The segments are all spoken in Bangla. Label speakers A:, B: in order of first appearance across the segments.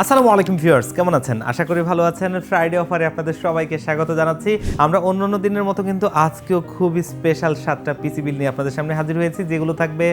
A: আসসালামু আলাইকুম ভিউয়ার্স, কেমন আছেন? আশা করি ভালো আছেন। ফ্রাইডে অফারে আপনাদের সবাইকে স্বাগত জানাচ্ছি। আমরা অন্যান্য দিনের মতো কিন্তু আজকেও খুবই স্পেশাল 7টা পিসি বিল নিয়ে আপনাদের সামনে হাজির হয়েছি, যেগুলো থাকবে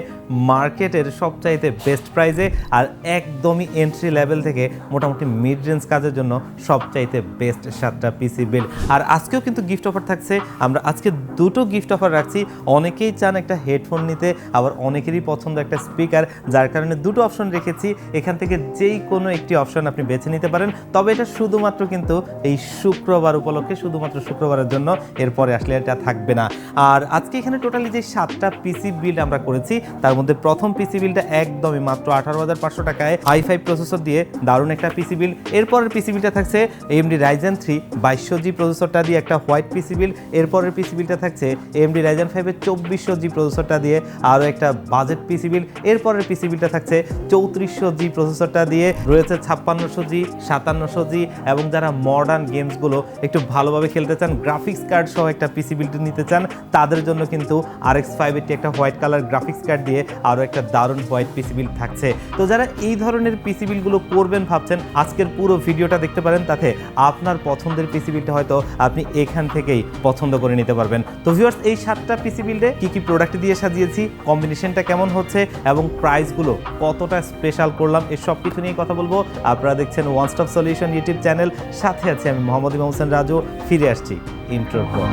A: মার্কেটের সবচাইতে বেস্ট প্রাইসে আর একদমই এন্ট্রি লেভেল থেকে মোটামুটি মিড রেঞ্জ কাজের জন্য সবচাইতে বেস্ট 7টা পিসি বিল। আর আজকেও কিন্তু গিফট অফার থাকছে। আমরা আজকে দুটো গিফট অফার রাখছি। অনেকেই চান একটা হেডফোন নিতে, আবার অনেকেরই পছন্দ একটা স্পিকার, যার কারণে দুটো অপশন রেখেছি। এখান থেকে যেই কোনো একটি অপশন আপনি বেছে নিতে পারেন, তবে এটা শুধুমাত্র কিন্তু এই শুক্রবার উপলক্ষে, শুধুমাত্র শুক্রবারের জন্য, এরপরে আসলে এটা থাকবে না। আর আজকে এখানে টোটালি যে 7টা পিসি বিল্ড আমরা করেছি, তার মধ্যে প্রথম পিসি বিলটা একদমই মাত্র 18,500 টাকায় i5 প্রসেসর দিয়ে দারুণ একটা পিসি বিল। এরপরের পিসি বিলটা থাকছে AMD Ryzen 3 2200G প্রসেসরটা দিয়ে একটা হোয়াইট পিসি বিল। এরপরের পিসি বিলটা থাকছে AMD Ryzen 5 এর 2400G প্রসেসরটা দিয়ে আরও একটা বাজেট পিসি বিল। এরপরের পিসি বিলটা থাকছে 3400G প্রসেসরটা দিয়ে, রয়েছে 5600G 5700G, এবং যারা মডার্ন গেমসগুলো একটু ভালোভাবে খেলতে চান, গ্রাফিক্স কার্ড সহ একটা পিসি বিল্ড নিতে চান, তাদের জন্য কিন্তু RX 580 একটা হোয়াইট কালার গ্রাফিক্স কার্ড দিয়ে আরও একটা দারুণ হোয়াইট পিসি বিল্ড থাকছে। তো যারা এই ধরনের পিসি বিলগুলো করবেন ভাবছেন, আজকের পুরো ভিডিওটা দেখতে পারেন, তাতে আপনার পছন্দের পিসি বিলটা হয়তো আপনি এখান থেকেই পছন্দ করে নিতে পারবেন। তো ভিউয়ার্স, এই 7টা পিসি বিল্ডে কি কি প্রোডাক্ট দিয়ে সাজিয়েছি, কম্বিনেশনটা কেমন হচ্ছে এবং প্রাইসগুলো কতটা স্পেশাল করলাম, এই সব কিছু নিয়ে কথা বলবো। আপনারা দেখছেন one stop solution YouTube channel, সাথে আছে আমি মোহাম্মদ ইমাম হোসেন রাজু। ফিরে আসছি ইন্ট্রোর পর।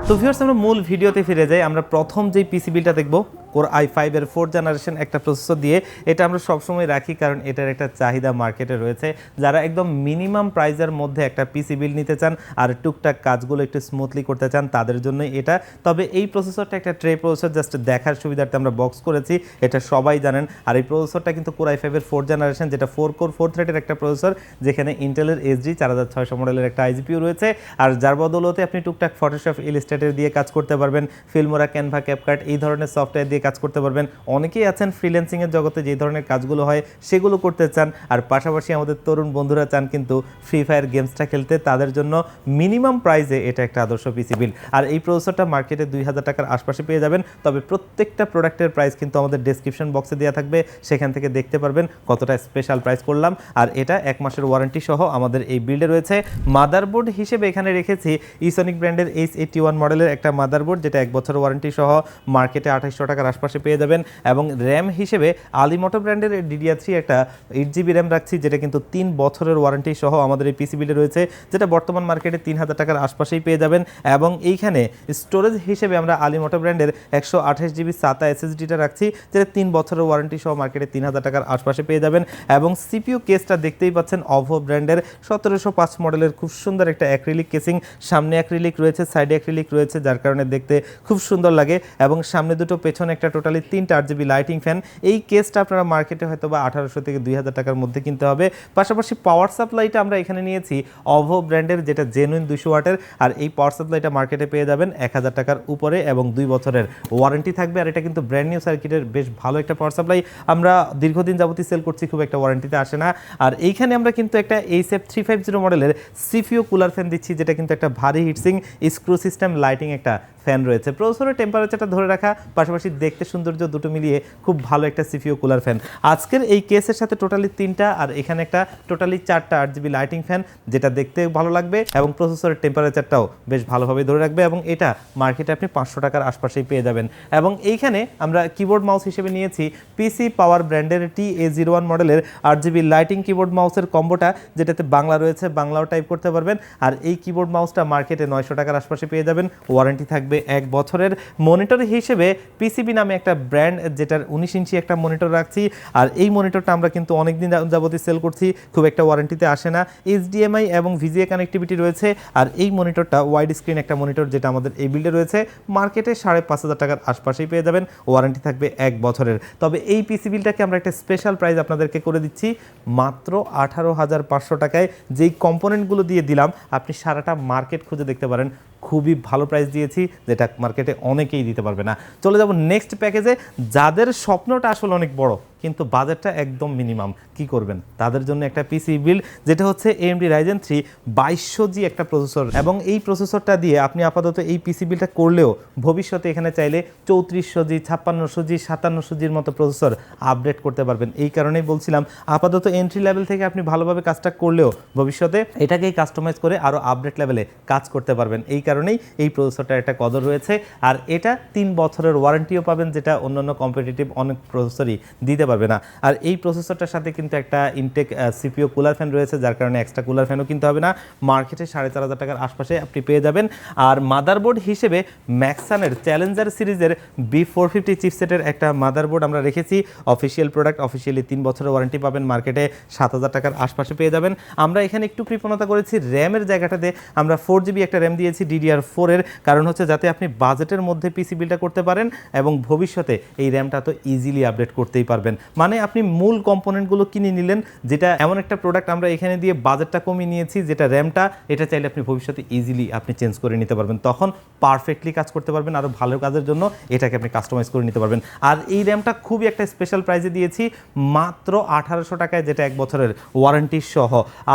A: তো ভিউয়ার্স, আমরা মূল ভিডিওতে ফিরে যাই। আমরা প্রথম যেই পিসি বিলটা দেখবো, Core i5 এর 4th জেনারেশন একটা প্রসেসর দিয়ে। এটা আমরা সবসময় রাখি কারণ এটার একটা চাহিদা মার্কেটে রয়েছে। যারা একদম মিনিমাম প্রাইসের মধ্যে একটা পিসি বিল নিতে চান আর টুকটাক কাজগুলো একটু স্মুথলি করতে চান, তাদের জন্যই এটা। তবে এই প্রসেসরটা একটা ট্রে প্রসেসর, জাস্ট দেখার সুবিধার্থে আমরা বক্স করেছি, এটা সবাই জানেন। আর এই প্রসেসরটা কিন্তু Core i5 এর 4th জেনারেশন, যেটা 4 কোর 4 থ্রেডের একটা প্রসেসর, যেখানে ইন্টেলের SG 4600 মডেলের একটা IGPU রয়েছে। আর যার বদৌলতে আপনি টুকটাক ফটোশপ, ইলাস্ট্রেটর দিয়ে কাজ করতে পারবেন, ফিল্মোরা, ক্যানভা, ক্যাপকাট এই ধরনের সফটওয়্যার দিয়ে কাজ করতে পারবেন। অনেকেই আছেন ফ্রিল্যান্সিং এর জগতে যে ধরনের কাজগুলো হয় সেগুলো করতে চান, আর পাশাপাশি আমাদের তরুণ বন্ধুরা চান কিন্তু ফ্রি ফায়ার গেমসটা খেলতে, তাদের জন্য মিনিমাম প্রাইসে এটা একটা আদর্শ পিসি বিল। আর এই প্রসেসরটা মার্কেটে 2000 টাকার আশপাশে পেয়ে যাবেন। তবে প্রত্যেকটা প্রোডাক্টের প্রাইস কিন্তু আমাদের ডেসক্রিপশন বক্সে দেওয়া থাকবে, সেখান থেকে দেখতে পারবেন কতটা স্পেশাল প্রাইস করলাম। আর এটা 1 মাসের ওয়ারেন্টি সহ আমাদের এই বিল্ডে রয়েছে। মাদারবোর্ড হিসেবে এখানে রেখেছি ইসনিক ব্র্যান্ডের H81 মডেলের একটা মাদারবোর্ড, যেটা 1 বছর ওয়ারেন্টি সহ মার্কেটে 2800 টাকার আশপাশে পেয়ে যাবেন। এবং র্যাম হিসেবে আলিমোটো ব্র্যান্ডের DDR3 একটা 8GB র্যাম রাখছি, যেটা কিন্তু 3 বছরের ওয়ারেন্টি সহ আমাদের এই পিসি বিলে রয়েছে, যেটা বর্তমান মার্কেটে 3000 টাকার আশপাশেই পেয়ে যাবেন। এবং এইখানে স্টোরেজ হিসেবে আমরা আলিমোটো ব্র্যান্ডের 128GB SATA SSDটা রাখছি, যেটা 3 বছরের ওয়ারেন্টি সহ মার্কেটে 3000 টাকার আশপাশে পেয়ে যাবেন। এবং CPU কেসটা দেখতেই পাচ্ছেন OVO ব্র্যান্ডের 1705 মডেলের খুব সুন্দর একটা অ্যাক্রিলিক কেসিং, সামনে অ্যাক্রিলিক রয়েছে, সাইডে অ্যাক্রিলিক রয়েছে, যার কারণে দেখতে খুব সুন্দর লাগে। এবং সামনে দুটো, পেছনে একটা, টোটালি 3টা RGB লাইটিং ফ্যান। এই কেসটা আপনারা মার্কেটে হয়তো বা 1800 থেকে 2000 টাকার মধ্যে কিনতে হবে। পাশাপাশি পাওয়ার সাপ্লাইটা আমরা এখানে নিয়েছি OVO ব্র্যান্ডের, যেটা জেনুইন 200 ওয়াটের। আর এই পাওয়ার সাপ্লাইটা মার্কেটে পেয়ে যাবেন 1000 টাকার উপরে এবং 2 বছরের ওয়ারেন্টি থাকবে। আর এটা কিন্তু ব্র্যান্ড নিউ সার্কিটের বেশ ভালো একটা পাওয়ার সাপ্লাই, আমরা দীর্ঘদিন যাবতীয় সেল করছি, খুব একটা ওয়ারেন্টিতে আসে না। আর এইখানে আমরা কিন্তু একটা HF350 মডেলের CPU কুলার ফ্যান দিচ্ছি, যেটা কিন্তু একটা ভারী হিটসিং স্ক্রু সিস্টেম লাইটিং একটা ফ্যান রয়েছে। প্রসেসরের টেম্পারেচারটা ধরে রাখা, পাশাপাশি দেখতে সৌন্দর্য, দুটো মিলিয়ে খুব ভালো একটা CPU কুলার ফ্যান। আজকের এই কেসের সাথে টোটালি 3টা, আর এখানে একটা টোটালি 4টা RGB লাইটিং ফ্যান, যেটা দেখতে ভালো লাগবে এবং প্রসেসরের টেম্পারেচারটাও বেশ ভালোভাবে ধরে রাখবে। এবং এটা মার্কেটে আপনি 500 টাকার আশপাশেই পেয়ে যাবেন। এবং এইখানে আমরা কিবোর্ড মাউস হিসেবে নিয়েছি PC পাওয়ার ব্র্যান্ডের TA01 মডেলের RGB লাইটিং কিবোর্ড মাউসের কম্বোটা, যেটাতে বাংলা রয়েছে, বাংলাও টাইপ করতে পারবেন। আর এই কিবোর্ড মাউসটা মার্কেটে 900 টাকার আশপাশে পেয়ে যাবেন, ওয়ারেন্টি থাকবে 1 বছরের। মনিটর হিসেবে PCB নামে একটা ব্র্যান্ড, যেটার 19 ইঞ্চি একটা মনিটর রাখছি। আর এই মনিটরটা আমরা কিন্তু অনেকদিন যাবতীয় সেল করছি, খুব একটা ওয়ারেন্টিতে আসে না। HDMI এবং VGA কানেক্টিভিটি রয়েছে। আর এই মনিটরটা ওয়াইড স্ক্রিন একটা মনিটর, যেটা আমাদের এই বিল্ডে রয়েছে, মার্কেটে 5500 টাকার আশপাশেই পেয়ে যাবেন, ওয়ারেন্টি থাকবে 1 বছরের। তবে এই পিসি বিলটাকে আমরা একটা স্পেশাল প্রাইস আপনাদেরকে করে দিচ্ছি মাত্র 18,500 টাকায়। যেই কম্পোনেন্টগুলো দিয়ে দিলাম আপনি সারাটা মার্কেট খুঁজে দেখতে পারেন, খুবই ভালো প্রাইস দিয়েছি, যেটা মার্কেটে অনেকেই দিতে পারবে না। চলে যাব নেক্সট প্যাকেজে। যাদের স্বপ্নটা আসলে অনেক বড়, কিন্তু বাজেটটা একদম মিনিমাম, কি করবেন? তাদের জন্য একটা পিসি বিল্ড যেটা হচ্ছে AMD Ryzen 3 2200G একটা প্রসেসর, এবং এই প্রসেসরটা দিয়ে আপনি আপাতত এই পিসি বিল্ডটা করলেও ভবিষ্যতে এখানে চাইলে 3400G 5600G 5700Gর মতো প্রসেসর আপডেট করতে পারবেন। এই কারণেই বলছিলাম আপাতত এন্ট্রি লেভেল থেকে আপনি ভালোভাবে কাজটা করলেও ভবিষ্যতে এটাকেই কাস্টমাইজ করে আরও আপডেট লেভেলে কাজ করতে পারবেন। এই কারণেই এই প্রসেসরটার একটা কদর রয়েছে। আর এটা 3 বছরের ওয়ারেন্টিও পাবেন, যেটা অন্যান্য কম্পিটিটিভ অনেক প্রসেসরই দিতে পারবে না। আর এই প্রসেসরটার সাথে কিন্তু একটা ইনটেক সিপিইউ কুলার ফ্যান রয়েছে, যার কারণে এক্সট্রা কুলার ফ্যানও কিনতে হবে না। মার্কেটে 4500 টাকার আশপাশে আপনি পেয়ে যাবেন। আর মাদারবোর্ড হিসেবে ম্যাক্সানের চ্যালেঞ্জার সিরিজের B450 চিপসেটের একটা মাদারবোর্ড আমরা রেখেছি। অফিসিয়াল প্রোডাক্ট, অফিসিয়ালি 3 বছরের ওয়ারেন্টি পাবেন, মার্কেটে 7000 টাকার আশপাশে পেয়ে যাবেন। আমরা এখানে একটু কৃপণতা করেছি, র্যামের জায়গাটাতে আমরা 4GB একটা র্যাম দিয়েছি DDR4 এর, কারণ হচ্ছে যাতে আপনি বাজেটের মধ্যে পিসি বিল্ডটা করতে পারেন এবং ভবিষ্যতে এই র্যামটা তো ইজিলি আপডেট করতেই পারবেন। মানে আপনি মূল কম্পোনেন্টগুলো কিনে নিলেন, যেটা এমন একটা প্রোডাক্ট আমরা এখানে দিয়ে বাজেটটা কমিয়ে নিয়েছি, যেটা র্যামটা এটা চাইলে আপনি ভবিষ্যতে ইজিলি আপনি চেঞ্জ করে নিতে পারবেন, তখন পারফেক্টলি কাজ করতে পারবেন। আরও ভালো কাজের জন্য এটাকে আপনি কাস্টমাইজ করে নিতে পারবেন। আর এই র্যামটা খুবই একটা স্পেশাল প্রাইসে দিয়েছি, মাত্র 1800 টাকায়, যেটা 1 বছরের ওয়ারেন্টি সহ।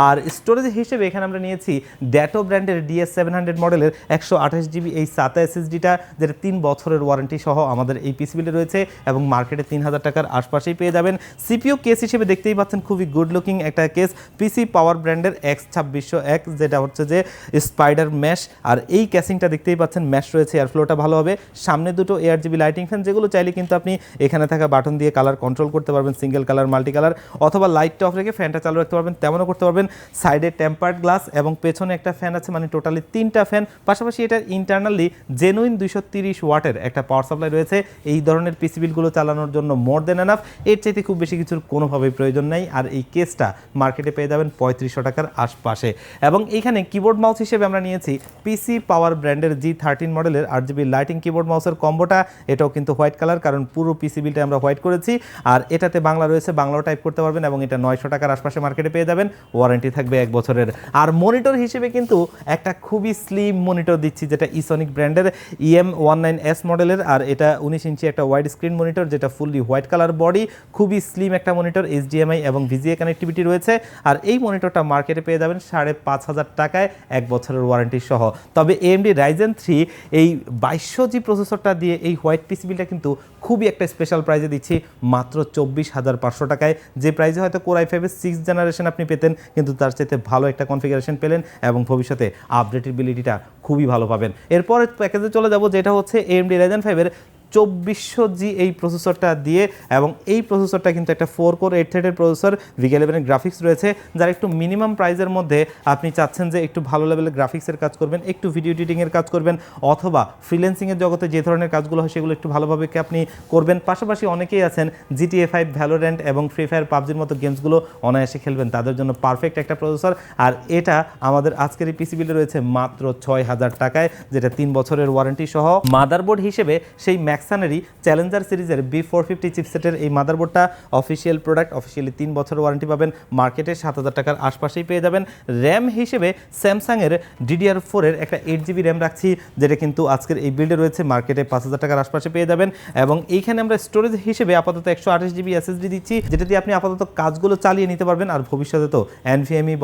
A: আর স্টোরেজ হিসেবে এখানে আমরা নিয়েছি ড্যাটো ব্র্যান্ডের DS700 মডেলের 128GB এই SATA SSDটা, যেটা 3 বছরের ওয়ারেন্টি সহ আমাদের এই পিসি বিল্ডে রয়েছে এবং মার্কেটে 3000 টাকার আশপাশেই পেয়ে যাবেন। সিপিইউ কেস হিসেবে দেখতেই পাচ্ছেন খুবই গুড লুকিং একটা কেস, পিসি পাওয়ার ব্র্যান্ডের X2600X, যেটা হচ্ছে যে স্পাইডার ম্যাশ। আর এই ক্যাসিংটা দেখতেই পাচ্ছেন ম্যাশ রয়েছে, এয়ারফ্লোটা ভালো হবে। সামনে দুটো ARGB লাইটিং ফ্যান, যেগুলো চাইলে কিন্তু আপনি এখানে থাকা বাটন দিয়ে কালার কন্ট্রোল করতে পারবেন, সিঙ্গেল কালার, মাল্টি কালার, অথবা লাইটটা অফ রেখে ফ্যানটা চালু রাখতে পারবেন, তেমনও করতে পারবেন। সাইডে টেম্পার্ড গ্লাস এবং পেছনে একটা ফ্যান আছে, মানে টোটালি 3টা ফ্যান। পাশাপাশি এটা ইন্টারনালি জেনুইন 230 ওয়াটের একটা পাওয়ার সাপ্লাই রয়েছে। এই ধরনের পিসি বিলগুলো চালানোর জন্য মোর দেন এনাফ, এর চাইতে খুব বেশি কিছুর কোনোভাবেই প্রয়োজন নেই। আর এই কেসটা মার্কেটে পেয়ে যাবেন 3500 টাকার আশপাশে। এবং এইখানে কিবোর্ড মাউস হিসেবে আমরা নিয়েছি পিসি পাওয়ার ব্র্যান্ডের G13 মডেলের 8GB লাইটিং কিবোর্ড মাউসের কম্বোটা। এটাও কিন্তু হোয়াইট কালার, কারণ পুরো পিসি বিলটা আমরা হোয়াইট করেছি। আর এটাতে বাংলা রয়েছে, বাংলাও টাইপ করতে পারবেন এবং এটা 900 টাকার আশপাশে মার্কেটে পেয়ে যাবেন। ওয়ারেন্টি থাকবে 1 বছরের। আর মনিটর হিসেবে কিন্তু একটা খুবই স্লিম মনিটর দিচ্ছি, যেটা ইসনিক ব্র্যান্ডের EM19S মডেলের। আর এটা 19 ইঞ্চি একটা ওয়াইড স্ক্রিন মনিটর, যেটা ফুললি হোয়াইট কালার বডি, খুবই স্লিম একটা মনিটর, HDMI এবং VGA কানেক্টিভিটি রয়েছে। আর এই মনিটরটা মার্কেটে পেয়ে যাবেন 5500 টাকায় 1 বছরের ওয়ারেন্টি সহ। তবে AMD Ryzen 3 এই 2200G প্রসেসরটা দিয়ে এই হোয়াইট পিসি বিলটা কিন্তু খুবই একটা স্পেশাল প্রাইজে দিচ্ছি, মাত্র 24500 টাকায়। যে প্রাইজে হয়তো Core i5 এর 6th জেনারেশন আপনি পেতেন, কিন্তু তার চাইতে ভালো একটা কনফিগারেশন পেলেন এবং ভবিষ্যতে আপডেটেবিলিটিটা খুবই ভালো পাবেন। এরপরে প্যাকেজে চলে যাব, যেটা হচ্ছে AMD Ryzen 5 এর 2400G এই প্রসেসরটা দিয়ে। এবং এই প্রসেসরটা কিন্তু একটা 4 কোর 8 থ্রেডের প্রসেসর, VG11 গ্রাফিক্স রয়েছে। যারা একটু মিনিমাম প্রাইসের মধ্যে আপনি চাচ্ছেন যে একটু ভালো লেভেলের গ্রাফিক্সের কাজ করবেন, একটু ভিডিও এডিটিংয়ের কাজ করবেন, অথবা ফ্রিল্যান্সিংয়ের জগতে যে ধরনের কাজগুলো হয় সেগুলো একটু ভালোভাবে আপনি করবেন। পাশাপাশি অনেকেই আছেন GTA 5, ভ্যালোরেন্ট এবং ফ্রি ফায়ার, পাবজির মতো গেমসগুলো অনায়াসে খেলবেন, তাদের জন্য পারফেক্ট একটা প্রসেসর। আর এটা আমাদের আজকের এই পিসি বিলে রয়েছে মাত্র 6000 টাকায়, যেটা 3 বছরের ওয়ারেন্টি সহ। মাদারবোর্ড হিসেবে সেই ম্যাক্সানেরই চ্যালেঞ্জার সিরিজের B450 চিপসেটের এই মাদারবোর্ডটা অফিসিয়াল প্রোডাক্ট, অফিসিয়ালি 3 বছরের ওয়ারেন্টি পাবেন, মার্কেটে 7000 টাকার আশপাশেই পেয়ে যাবেন। র্যাম হিসেবে স্যামসাংয়ের DDR4 এর একটা 8GB র্যাম রাখছি, যেটা কিন্তু আজকের এই বিল্ডে রয়েছে, মার্কেটে 5000 টাকার আশপাশে পেয়ে যাবেন। এবং এইখানে আমরা স্টোরেজ হিসেবে আপাতত 128GB SSD দিচ্ছি, যেটা দিয়ে আপনি আপাতত কাজগুলো চালিয়ে নিতে পারবেন। আর ভবিষ্যতে তো NVMe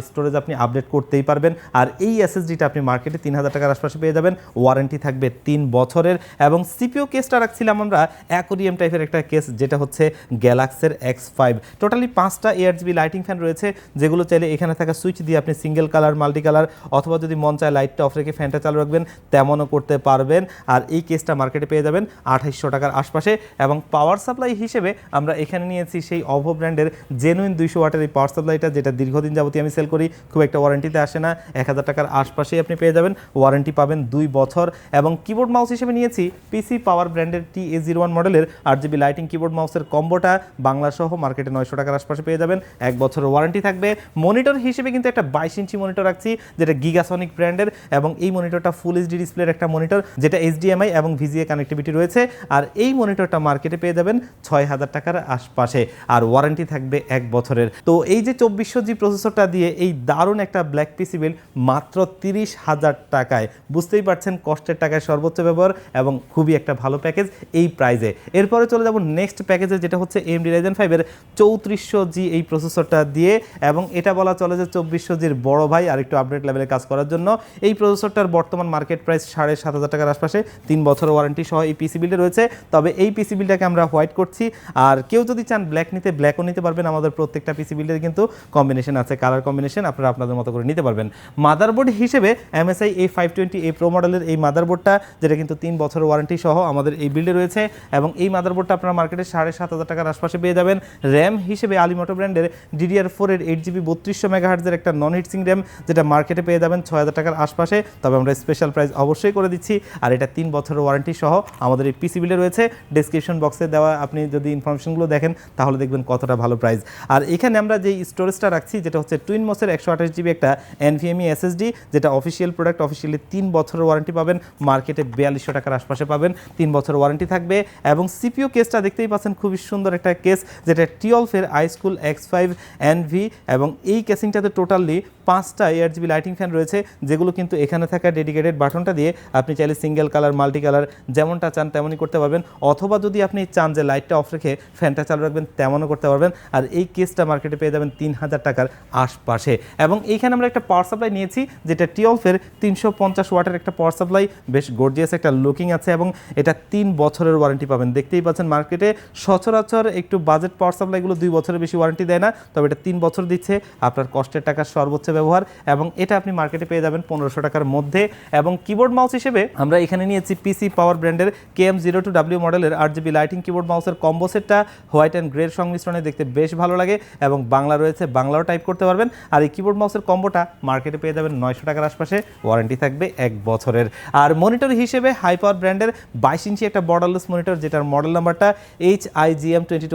A: স্টোরেজ আপনি আপডেট করতেই পারবেন। আর এই SSDটা আপনি মার্কেটে 3000 টাকার আশপাশে পেয়ে যাবেন, ওয়ারেন্টি থাকবে 3 বছরের। এবং সিপিইউ কেসটা রাখছিলাম আমরা অ্যাকোরিয়াম টাইপের একটা কেস, যেটা হচ্ছে গ্যালাক্সির X5। টোটালি 5টা ARGB লাইটিং ফ্যান রয়েছে, যেগুলো চাইলে এখানে থাকা সুইচ দিয়ে আপনি সিঙ্গেল কালার, মাল্টি কালার, অথবা যদি মন চায় লাইটটা অফ রেখে ফ্যানটা চালু রাখবেন, তেমনও করতে পারবেন। আর এই কেসটা মার্কেটে পেয়ে যাবেন 2800 টাকার আশপাশে। এবং পাওয়ার সাপ্লাই হিসেবে আমরা এখানে নিয়েছি সেই অভো ব্র্যান্ডের জেনুইন 200 ওয়াটের এই পাওয়ার সাপ্লাইটা, যেটা দীর্ঘদিন যাবতীয় আমি সেল করি, খুব একটা ওয়ারেন্টিতে আসে না, 1000 টাকার আশপাশেই আপনি পেয়ে যাবেন, ওয়ারেন্টি পাবেন 2 বছর। এবং কিবোর্ড মাউস হিসেবে নিয়েছি পিসি পাওয়ার ব্র্যান্ডের TA01 মডেলের 8GB লাইটিং কিবোর্ড মাউসের কম্বোটা, বাংলা সহ মার্কেটে 900 টাকার আশপাশে পেয়ে যাবেন, 1 বছরের ওয়ারেন্টি থাকবে। মনিটর হিসেবে কিন্তু একটা 22 ইঞ্চি মনিটর রাখছি, যেটা গিগাসনিক ব্র্যান্ডের, এবং এই মনিটরটা ফুল এইচডি ডিসপ্লের একটা মনিটর, যেটা HDMI এবং VGA কানেক্টিভিটি রয়েছে। আর এই মনিটরটা মার্কেটে পেয়ে যাবেন 6000 টাকার আশপাশে, আর ওয়ারেন্টি থাকবে 1 বছরের। তো এই যে 2400G প্রসেসরটা দিয়ে এই দারুণ একটা ব্ল্যাক পিসি বিল মাত্র 30,000 টাকায়, বুঝতেই পারছেন কষ্টের টাকায় সর্বোচ্চ ব্যবহার এবং খুবই একটা ভালো প্যাকেজ এই প্রাইজে। এরপরে চলে যাব নেক্সট প্যাকেজে, যেটা হচ্ছে AMD Ryzen 5-এর 3400G এই প্রসেসরটা দিয়ে, এবং এটা বলা চলে যে 2400Gর বড় ভাই আর একটু আপডেট লেভেলে কাজ করার জন্য। এই প্রসেসরটার বর্তমান মার্কেট প্রাইস 7,500 টাকার আশপাশে, 3 বছরের ওয়ারেন্টি সহ এই পিসি বিল্ডে রয়েছে। তবে এই পিসি বিল্ডটাকে আমরা হোয়াইট করছি, আর কেউ যদি চান ব্ল্যাক নিতে ব্ল্যাকও নিতে পারবেন। আমাদের প্রত্যেকটা পিসি বিল্ডের কিন্তু কম্বিনেশন আছে, কালার কম্বিনেশন আপনারা আপনাদের মতো করে নিতে পারবেন। মাদারবোর্ড হিসেবে MSI A520A Pro মডেলের এই মাদারবোর্ডটা, যেটা কিন্তু 3 বছরের ওয়ারেন্টি সহ আমাদের এই বিল্ডে রয়েছে, এবং এই মাদারবোর্ডটা আপনারা মার্কেটে 7,500 টাকার আশপাশে পেয়ে যাবেন। র্যাম হিসেবে আলিমোটো ব্র্যান্ডের DDR4-এর 8GB 3200 মেগাহার্টজের একটা নন হিটসিং র্যাম, যেটা মার্কেটে পেয়ে যাবেন 6,000 টাকার আশপাশে। তবে আমরা স্পেশাল প্রাইস অবশ্যই করে দিচ্ছি, আর এটা 3 বছরের ওয়ারেন্টি সহ আমাদের এই পিসি বিল্ডে রয়েছে। ডেসক্রিপশন বক্সে দেওয়া আপনি যদি ইনফরমেশনগুলো দেখেন তাহলে দেখবেন কতটা ভালো প্রাইস। আর এখানে আমরা যেই স্টোরেজটা রাখছি, যেটা হচ্ছে টুইনমসের 128GB একটা NVMe SSD, যেটা অফিসিয়াল প্রোডাক্ট, অফিসিয়ালি 3 বছরের ওয়ারেন্টি পাবেন, মার্কেটে 4200 টাকার আশপাশে পাবেন, 3 বছরের ওয়ারেন্টি থাকবে। এবং সিপিইউ কেসটা দেখতেই পাচ্ছেন, খুবই সুন্দর একটা কেস, যেটা টিওলফের iSchool X5 NV, এবং এই কেসিংটাতে টোটালি 5টা ARGB লাইটিং ফ্যান রয়েছে, যেগুলো কিন্তু এখানে থাকা ডেডিকেটেড বাটনটা দিয়ে আপনি চাইলে সিঙ্গেল কালার, মাল্টি কালার যেমনটা চান তেমনই করতে পারবেন, অথবা যদি আপনি চান যে লাইটটা অফ রেখে ফ্যানটা চালু রাখবেন তেমনও করতে পারবেন। আর এই কেসটা মার্কেটে পেয়ে যাবেন 3000 টাকার আশপাশে। এবং এইখানে আমরা একটা পাওয়ার সাপ্লাই নিয়েছি, যেটা টিওলফের 350 ওয়াটের একটা পাওয়ার সাপ্লাই, বেশ গর্জিয়াস একটা লুকিং আছে, এবং এটা 3 বছরের ওয়ারেন্টি পাবেন। দেখতেই পাচ্ছেন মার্কেটে সচরাচর একটু বাজেট পাওয়ার সাপ্লাইগুলো 2 বছরের বেশি ওয়ারেন্টি দেয় না, তবে এটা 3 বছর দিচ্ছে, আপনার কষ্টের টাকার সর্বোচ্চ ব্যবহার, এবং এটা আপনি মার্কেটে পেয়ে যাবেন 1500 টাকার মধ্যে। এবং কিবোর্ড মাউস হিসেবে আমরা এখানে নিয়েছি পিসি পাওয়ার ব্র্যান্ডের KM02W মডেলের 8GB লাইটিং কিবোর্ড মাউসের কম্বো সেটটা, হোয়াইট অ্যান্ড গ্রের সংমিশ্রণে দেখতে বেশ ভালো লাগে, এবং বাংলা রয়েছে, বাংলাও টাইপ করতে পারবেন। আর এই কিবোর্ড মাউসের কম্বোটা মার্কেটে পেয়ে যাবেন 900 টাকার আশপাশে, ওয়ারেন্টি থাকবে 1 বছরের। আর মনিটর হিসেবে হাই পাওয়ার ব্র্যান্ডের 22 ইঞ্চি একটা বর্ডারলেস মনিটর, যেটার মডেল নাম্বারটা HIGM22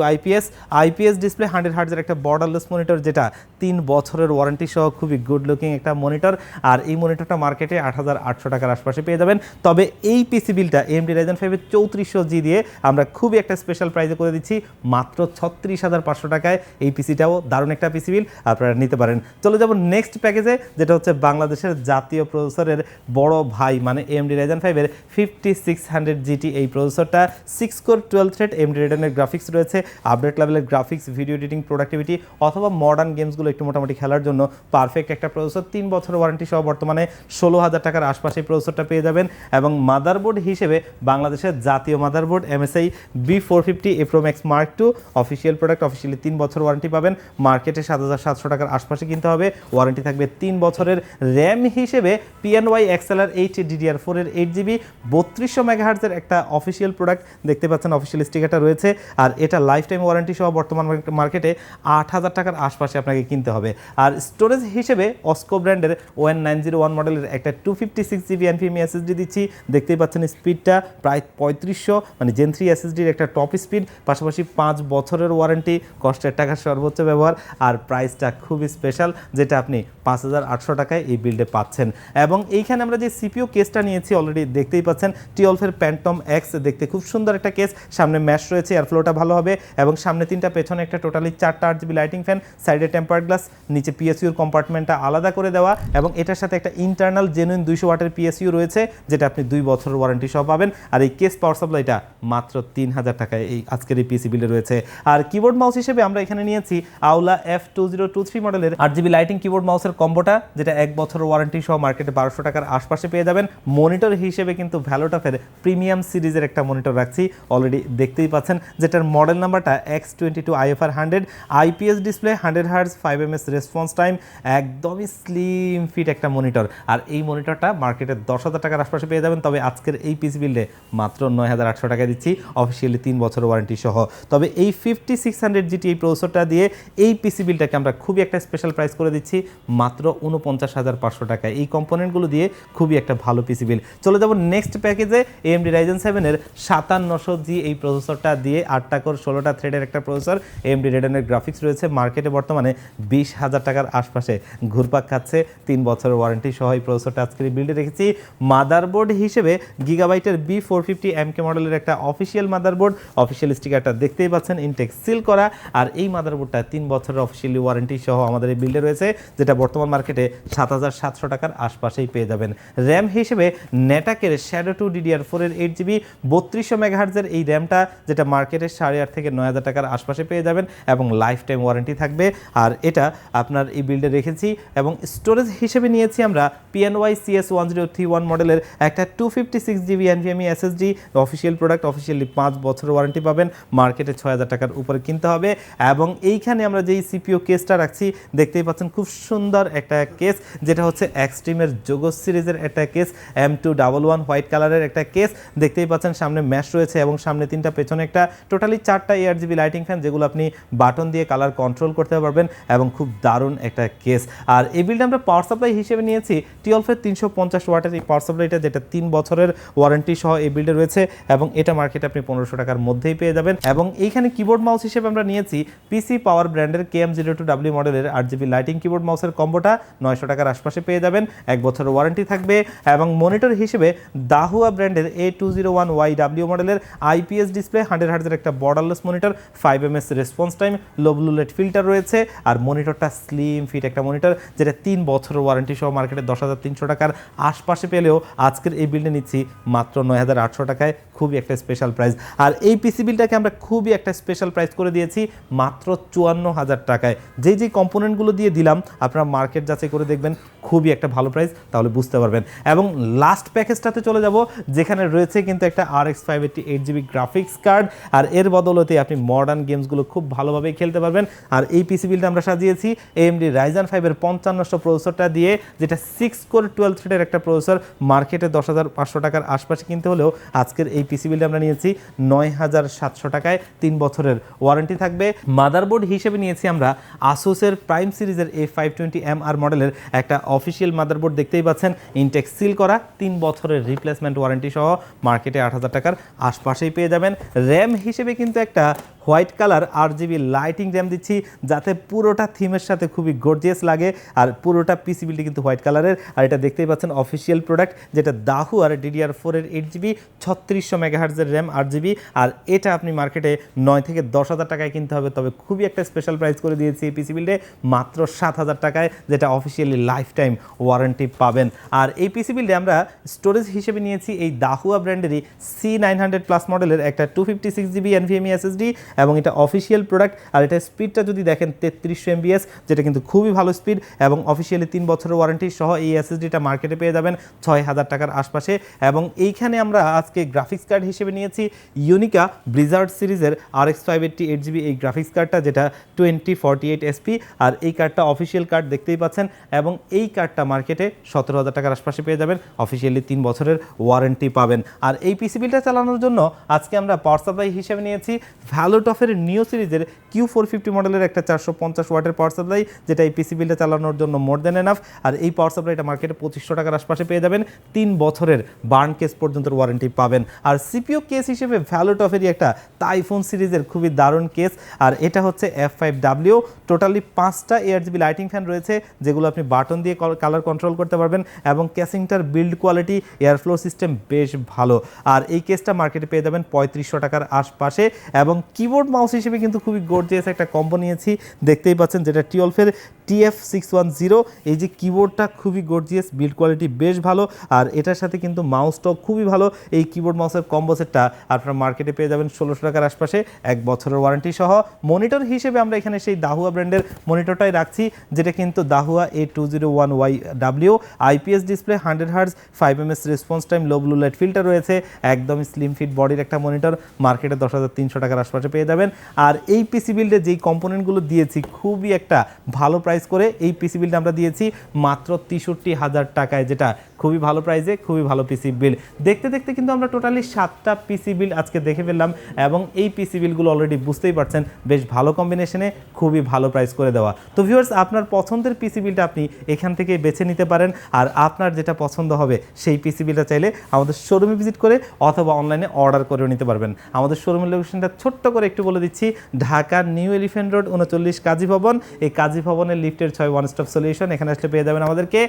A: IPS ডিসপ্লে 100 হার্টজের একটা বর্ডারলেস মনিটর, যেটা 3 বছরের ওয়ারেন্টি সহ খুবই গুড লুকিং একটা মনিটর। আর এই মনিটরটা মার্কেটে 8,800 টাকার আশপাশে পেয়ে যাবেন। তবে এই পিসি বিলটা AMD Ryzen 5-এর 3400G দিয়ে আমরা খুবই একটা স্পেশাল প্রাইজে করে দিচ্ছি, মাত্র 36,500 টাকায়। এই পিসিটাও দারুণ একটা পিসি বিল, আপনারা নিতে পারেন। চলে যাব নেক্সট প্যাকেজে, যেটা হচ্ছে বাংলাদেশের জাতীয় প্রসেসরের বড় ভাই, মানে AMD Ryzen 5-এর 5600 GT এই প্রসেসরটা, 6 কোর 12 থ্রেড AMD Radeon-এর গ্রাফিক্স রয়েছে, আপডেট লেভেলের গ্রাফিক্স, ভিডিও এডিটিং, প্রোডাক্টিভিটি অথবা মডার্ন গেমসগুলো একটু মোটামুটি খেলার জন্য পারফেক্ট একটা প্রসেসর। 3 বছরের ওয়ারেন্টি সহ বর্তমানে 16,000 টাকার আশপাশে প্রসেসরটা পেয়ে যাবেন। এবং মাদারবোর্ড হিসেবে বাংলাদেশের জাতীয় motherboard MSI B450A Pro Max Mark II, official product, officially 3 বছর ওয়ারেন্টি পাবেন, মার্কেটে 7,700 টাকার আশপাশে কিনতে হবে, ওয়ারেন্টি থাকবে 3 বছরের। র্যাম হিসেবে PNY XLR 8 DDR4-এর 8GB 3200 মেগাহার্টজের একটা অফিসিয়াল প্রোডাক্ট, দেখতে পাচ্ছেন অফিসিয়াল স্টিকারটা রয়েছে, আর এটা লাইফ টাইম ওয়ারেন্টি সহ বর্তমান মার্কেটে 8,000 টাকার আশপাশে আপনাকে কিনতে হবে। আর স্টোরেজ হিসেবে অস্কো ব্র্যান্ডের ON901 মডেলের একটা 256GB NVMe SSD দিচ্ছি, দেখতেই পাচ্ছেন স্পিডটা প্রায় 3500, মানে Gen 3 SSDর একটা টপ স্পিড, পাশাপাশি 5 বছরের ওয়ারেন্টি, কষ্টের টাকার সর্বোচ্চ ব্যবহার, আর প্রাইসটা খুবই স্পেশাল, যেটা আপনি 5,800 টাকায় এই বিল্ডে পাচ্ছেন। এবং এইখানে আমরা যে সিপিইউ কেসটা নিয়েছি অলরেডি দেখতেই পাচ্ছেন, টিওলফের প্যান্টম X, দেখতে খুব সুন্দর একটা কেস, সামনে ম্যাশ রয়েছে, এয়ারফ্লোটা ভালো হবে, এবং সামনে 3টা, পেছনে একটা, টোটালি 4টা 8GB লাইটিং ফ্যান, সাইডে টেম্পার্ড গ্লাস, নিচে PSU-র কম্পার্টমেন্টটা আলাদা করে দেওয়া, এবং এটার সাথে একটা ইন্টারনাল জেনুইন 200 ওয়াটের PSU রয়েছে, যেটা আপনি 2 বছরের ওয়ারেন্টি সহ পাবেন। আর এই কেস পাওয়ার সাপ্লাইটা মাত্র 3000 টাকায় এই আজকের এই পিসি বিলে রয়েছে। আর কিবোর্ড মাউস হিসেবে আমরা এখানে নিয়েছি আউলা F2023 মডেলের 8GB লাইটিং কিবোর্ড মাউসের কম্বোটা, যেটা 1 বছরের ওয়ারেন্টি সহ মার্কেটে 1200 টাকার আশপাশে পেয়ে যাবেন। মনিটর হিসেবে কিন্তু ভ্যালোটপের প্রিমিয়াম সিরিজের একটা মনিটর রাখছি, অলরেডি দেখতেই পাচ্ছেন, যেটার মডেল নাম্বারটা X22 IFR 100, IPS display, 100 hertz, 5ms response time, একদমই স্লিম ফিট একটা মনিটর। আর এই মনিটরটা মার্কেটে 10,000 টাকার আশপাশে পেয়ে যাবেন, তবে আজকের এই পিসি বিল্ডে মাত্র 9,800 টাকা দিচ্ছি, অফিসিয়ালি 3 বছরের ওয়ারেন্টি সহ। তবে এই 5600 GT এই প্রসেসরটা দিয়ে এই পিসি বিলটাকে আমরা খুবই একটা স্পেশাল প্রাইস করে দিচ্ছি, মাত্র 49,500 টাকায়। এই কম্পোনেন্টগুলো দিয়ে খুবই একটা ভালো পিসি বিল। চলে যাব নেক্সট প্যাকেজে, AMD Ryzen 7-এর 5700G এই প্রসেসরটা দিয়ে, 8টা কোর 16টা থ্রেডের একটা প্রসেসর, AMD Radeon-এর গ্রাফিক্স রয়েছে, মার্কেটে বর্তমানে 20,000 টাকার আশপাশে, ঘুরপাক খাচ্ছে। 3 বছরের ওয়ারেন্টি সহ এই প্রসেসরটা আজকের এই বিল্ডে রেখেছি। মাদারবোর্ড হিসেবে গিগাবাইটের B450MK মডেলের একটা অফিসিয়াল মাদারবোর্ড, অফিসিয়াল স্টিকারটা দেখতেই পাচ্ছেন, ইনটেক সিল করা। আর এই মাদারবোর্ডটা 3 বছরের অফিসিয়ালি ওয়ারেন্টি সহ আমাদের এই বিল্ডে রয়েছে, যেটা বর্তমান মার্কেটে 7,700 টাকার আশপাশেই পেয়ে যাবেন। র্যাম হিসেবে নেটাকের শ্যাডো 2 DDR4 এর 8GB 3200 মেগাহার্জের এই র্যামটা, যেটা মার্কেটে 8,500 থেকে 9,000 টাকার আশপাশে পেয়ে যাবেন এবং লাইফ টাইম ওয়ারেন্টি থাকবে। আর এটা আপনার এই বিল্ডে রেখেছি। এবং স্টোরেজ হিসেবে নিয়েছি আমরা PNY CS1031 মডেলের একটা 256GB NVMe SSD, official product, officially 5 বছরের ওয়ারেন্টি পাবেন, মার্কেটে 6,000 টাকার উপরে কিনতে হবে। এবং এইখানে আমরা যেই CPU কেসটা রাখছি দেখতেই পাচ্ছেন, খুব সুন্দর একটা কেস, যেটা হচ্ছে এক্সট্রিমের যোগস সিরিজের একটা কেস, M211 হোয়াইট কালারের একটা কেস দেখতেই পাচ্ছেন। সামনে ম্যাশ রয়েছে এবং সামনে 3টা, পেছনে একটা, টোটালি 4টা ARGB লাইটিং ফ্যান, যেগুলো আপনি বাটন দিয়ে কালার কন্ট্রোল করতে পারবেন এবং খুব দারুণ একটা কেস। আর এই বিল্ডে আমরা পাওয়ার সাপ্লাই হিসেবে নিয়েছি টিওলফের 350 ওয়াটের এই পাওয়ার সাপ্লাইটা, যেটা 3 বছরের ওয়ারেন্টি সহ এই বিল্ডে রয়েছে এবং এটা মার্কেটে আপনি 1500 টাকার মধ্যেই পেয়ে যাবেন। এবং এইখানে কিবোর্ড মাউস হিসেবে আমরা নিয়েছি পিসি পাওয়ার ব্র্যান্ডের KM02W মডেলের 8GB লাইটিং কিবোর্ড মাউসের কম্বোটা 900 টাকার আশপাশে পেয়ে যাবেন, 1 বছরের ওয়ারেন্টি থাকবে। এবং মনিটর হিসেবে দাহুয়া ব্র্যান্ডের A201YW মডেলের IPS ডিসপ্লে 100 হার্জের একটা borderless monitor, 5ms response time, low blue light filter রয়েছে। আর মনিটরটা স্লিম ফিট একটা মনিটর, যেটা 3 বছরের ওয়ারেন্টি সহ মার্কেটে 10,300 টাকার আশপাশে পেলেও আজকের এই বিল্ডে নিচ্ছি মাত্র 9,800 টাকায়, খুবই একটা স্পেশাল প্রাইস। আর এই পিসি বিলটাকে আমরা খুবই একটা স্পেশাল প্রাইস করে দিয়েছি মাত্র 54,000 টাকায়। যেই কম্পোনেন্টগুলো দিয়ে দিলাম আপনারা মার্কেট যাচাই করে দেখবেন, খুবই একটা ভালো প্রাইস, তাহলে বুঝতে পারবেন। এবং লাস্ট প্যাকেজটাতে চলে যাব, যেখানে রয়েছে কিন্তু একটা RX 580 8GB গ্রাফিক্স কার্ড। আর এর বদলতে আপনি মডার্ন গেমসগুলো খুব ভালোভাবেই খেলতে পারবেন। আর এই পিসি বিলটা আমরা সাজিয়েছি AMD Ryzen 5 এর 5500 প্রসেসরটা দিয়ে, যেটা 6 কোর 12 থ্রেডের একটা প্রসেসর, মার্কেটে 10,500 টাকার আশপাশে কিনতে হলেও আজকের এই পিসি বিলটা আমরা নিয়েছি 9,700 টাকায়, 3 বছরের ওয়ারেন্টি থাকবে। মাদারবোর্ড হিসেবে নিয়েছি আমরা আসুসের প্রাইম সিরিজের A520MR মডেলের একটা অফিসিয়াল মাদারবোর্ড, দেখতেই পাচ্ছেন, ইনটেক সিল করা, 3 বছরের রিপ্লেসমেন্ট ওয়ারেন্টি সহ মার্কেটে 8,000 টাকার আশপাশেই পেয়ে যাবেন। র্যাম হিসেবে কিন্তু একটা white colour 8GB lighting RAM দিচ্ছি, যাতে পুরোটা থিমের সাথে খুবই গর্জিয়াস লাগে। আর পুরোটা পিসি বিলটি কিন্তু হোয়াইট কালারের। আর এটা দেখতেই পাচ্ছেন অফিসিয়াল প্রোডাক্ট, যেটা দাহুয়ার DDR4 এর 8GB 3600 মেগাহার্জের র্যাম 8GB। আর এটা আপনি মার্কেটে 9 থেকে 10,000 টাকায় কিনতে হবে, তবে খুবই একটা স্পেশাল প্রাইস করে দিয়েছি এই পিসি বিল্ডে মাত্র 7,000 টাকায়, যেটা অফিসিয়ালি লাইফ টাইম ওয়ারেন্টি পাবেন। আর এই পিসি বিল্ডে আমরা স্টোরেজ হিসেবে নিয়েছি এই দাহুয়া ব্র্যান্ডেরই C900+ মডেলের একটা 256GB NVMe SSD, এবং এটা অফিসিয়াল প্রোডাক্ট। আর এটা স্পিডটা যদি দেখেন 3300 MBS, যেটা কিন্তু খুবই ভালো স্পিড, এবং অফিসিয়ালি 3 বছরের ওয়ারেন্টি সহ এই এসএসডিটা মার্কেটে পেয়ে যাবেন 6,000 টাকার আশপাশে। এবং এইখানে আমরা আজকে গ্রাফিক্স কার্ড হিসেবে নিয়েছি ইউনিকা ব্লিজার্ড সিরিজের RX 580 8GB এই গ্রাফিক্স কার্ডটা, যেটা 2048 SP। আর এই কার্ডটা অফিসিয়াল কার্ড দেখতেই পাচ্ছেন, এবং এই কার্ডটা মার্কেটে 17,000 টাকার আশপাশে পেয়ে যাবেন, অফিসিয়ালি 3 বছরের ওয়ারেন্টি পাবেন। আর এই পিসি বিলটা চালানোর জন্য আজকে আমরা পাওয়ার সাপ্লাই হিসেবে নিয়েছি ভ্যালোটফের নিও সিরিজের Q450 মডেলের একটা 450 ওয়াটের পাওয়ার সাপ্লাই, যেটা এই পিসি বিলটা চালানোর জন্য মোর দেন এনাফ। আর এই পাওয়ার সাপ্লাইটা মার্কেটে 2500 টাকার আশপাশে পেয়ে যাবেন, 3 বছরের বার্ন কেস পর্যন্ত ওয়ারেন্টি পাবেন। আর সিপিইউ কেস হিসেবে ভ্যালোটফেরই একটা টাইফুন সিরিজের খুবই দারুণ কেস, আর এটা হচ্ছে F5W। টোটালি 5টা ARGB লাইটিং ফ্যান রয়েছে, যেগুলো আপনি বাটন দিয়ে কালার কন্ট্রোল করতে পারবেন, এবং কেসিংটার বিল্ড কোয়ালিটি, এয়ারফ্লো সিস্টেম বেশ ভালো। আর এই কেসটা মার্কেটে পেয়ে যাবেন 3500 টাকার আশপাশে। এবং কিবোর্ড মাউস হিসেবে কিন্তু খুবই গর্জিয়াস একটা কম্বো নিয়েছি, দেখতেই পাচ্ছেন, যেটা টিওলফের TF610। এই যে কিবোর্ডটা খুবই গর্জিয়াস, বিল্ড কোয়ালিটি বেশ ভালো, আর এটার সাথে কিন্তু মাউসটাও খুবই ভালো। এই কিবোর্ড মাউসের কম্বো সেটটা আপনারা মার্কেটে পেয়ে যাবেন 1600 টাকার আশপাশে, 1 বছরের ওয়ারেন্টি সহ। মনিটর হিসেবে আমরা এখানে সেই দাহুয়া ব্র্যান্ডের মনিটরটাই রাখছি, যেটা কিন্তু দাহুয়া A201YW, IPS display, 100 hertz, 5ms response time, low blue light filter রয়েছে, একদম স্লিম ফিট বডির একটা মনিটর, মার্কেটে 10,300 টাকার আশপাশে পেয়ে যাবেন। আর এই পিসি বিল্ডে যেই কম্পোনেন্টগুলো দিয়েছি খুবই একটা ভালো প্রাইস করে, এই পিসি বিল্ডে আমরা দিয়েছি মাত্র 63,000 টাকায়, যেটা খুবই ভালো প্রাইসে খুবই ভালো পিসি বিল। দেখতে দেখতে কিন্তু আমরা টোটালি 7টা পিসি বিল আজকে দেখে ফেললাম এবং এই পিসি বিলগুলো অলরেডি বুঝতেই পারছেন বেশ ভালো কম্বিনেশনে খুবই ভালো প্রাইস করে দেওয়া। তো ভিউয়ার্স, আপনার পছন্দের পিসি বিলটা আপনি এখান থেকে বেছে নিতে পারেন, আর আপনার যেটা পছন্দ হবে সেই পিসি বিলটা চাইলে আমাদের শোরুমে ভিজিট করে অথবা অনলাইনে অর্ডার করেও নিতে পারবেন। আমাদের শোরুমের লোকেশনটা ছোট্ট করে একটু বলে দিচ্ছি, ঢাকা নিউ এলিফ্যান্ট রোড 39 কাজী ভবন। এই কাজী ভবনের লিফটের 6 ওয়ান স্টপ সলিউশন, এখানে আসলে পেয়ে যাবেন আমাদেরকে।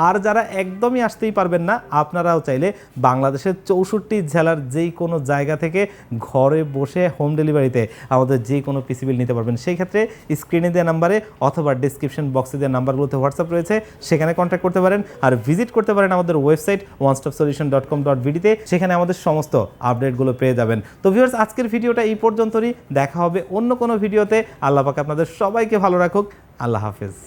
A: আর যারা একদমই আসতেই পারবেন না, আপনারাও চাইলে বাংলাদেশের 64 জেলার যেই কোনো জায়গা থেকে ঘরে বসে হোম ডেলিভারিতে আমাদের যে কোনো পিসি বিল নিতে পারবেন। সেই ক্ষেত্রে স্ক্রিনে দেওয়া নাম্বারে অথবা ডিসক্রিপশন বক্সে দেওয়া নাম্বারগুলোতে হোয়াটসঅ্যাপ রয়েছে, সেখানে কন্ট্যাক্ট করতে পারেন। আর ভিজিট করতে পারেন আমাদের ওয়েবসাইট onestopsolution.com.bd-তে, সেখানে আমাদের সমস্ত আপডেটগুলো পেয়ে যাবেন। তো ভিউয়ার্স, আজকের ভিডিওটা এই পর্যন্তই। দেখা হবে অন্য কোনো ভিডিওতে। আল্লাহ পাক আপনাদের সবাইকে ভালো রাখুক। আল্লাহ হাফেজ।